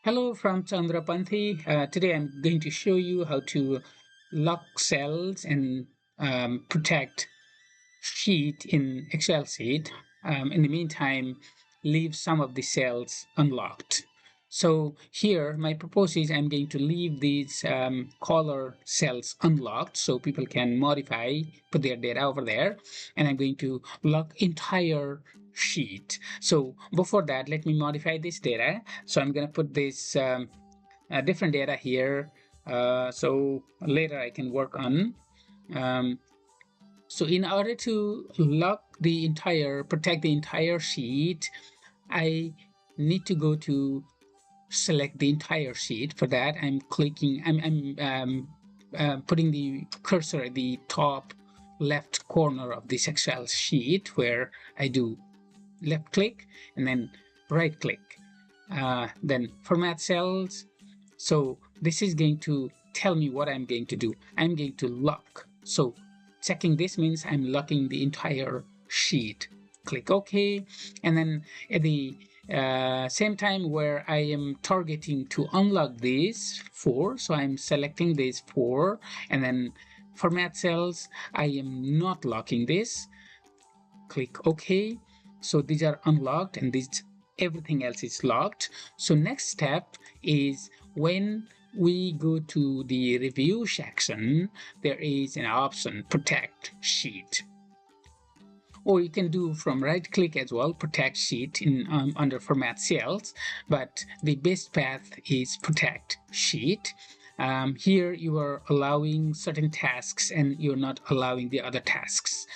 Hello from Chandra Panthi. Today I'm going to show you how to lock cells and protect sheet in Excel sheet. In the meantime, leave some of the cells unlocked. So here, my proposal is I'm going to leave these color cells unlocked so people can modify, put their data over there, and I'm going to lock entire sheet. So before that, let me modify this data. So I'm going to put this different data here. So later I can work on. Um, so in order to protect the entire sheet, I need to go to select the entire sheet. For that, I'm putting the cursor at the top left corner of this Excel sheet where I do left click and then right click. Then format cells. So this is going to tell me what I'm going to do. I'm going to lock. So checking this means I'm locking the entire sheet. Click OK. And then at the same time where I am targeting to unlock these four, so I'm selecting these four and then format cells, I am not locking this. Click OK. So these are unlocked and everything else is locked. So next step is when we go to the review section, there is an option protect sheet. Or you can do from right click as well, protect sheet in under format cells, but the best path is protect sheet. Here you are allowing certain tasks and you're not allowing the other tasks.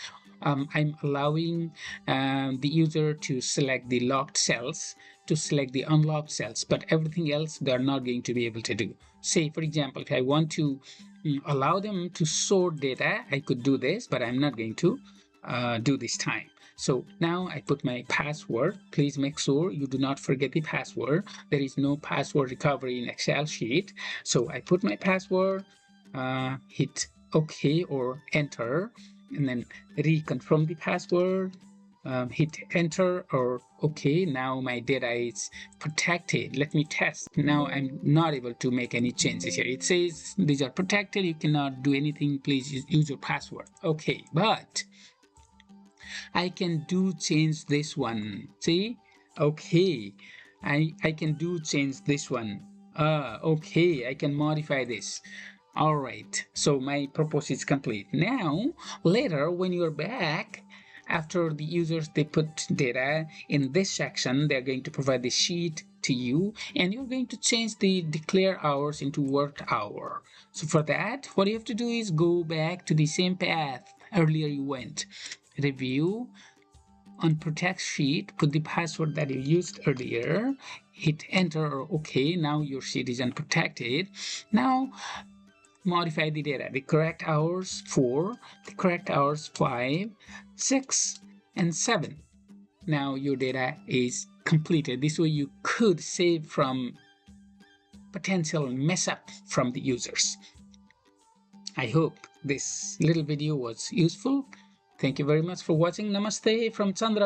I'm allowing the user to select the locked cells, to select the unlocked cells, but everything else they're not going to be able to do. Say, for example, if I want to allow them to sort data, I could do this, but I'm not going to do this time. So now I put my password. Please make sure you do not forget the password. There is no password recovery in Excel sheet. So I put my password, hit OK or enter, and then reconfirm the password, hit enter or OK. Now my data is protected. Let me test. Now I'm not able to make any changes here. It says these are protected. You cannot do anything. Please use your password. OK, but I can change this one. See? Okay. I can change this one. Okay, I can modify this. All right, so my proposal is complete. Now, later when you're back, after the users, they put data in this section, they're going to provide the sheet to you, and you're going to change the declare hours into worked hour. So for that, what you have to do is go back to the same path earlier you went. Review, on protect sheet, put the password that you used earlier, hit enter or OK. Now your sheet is unprotected. Now modify the data. The correct hours 4, the correct hours 5, 6, and 7. Now your data is completed. This way you could save from potential mess up from the users. I hope this little video was useful. Thank you very much for watching. Namaste from Chandra.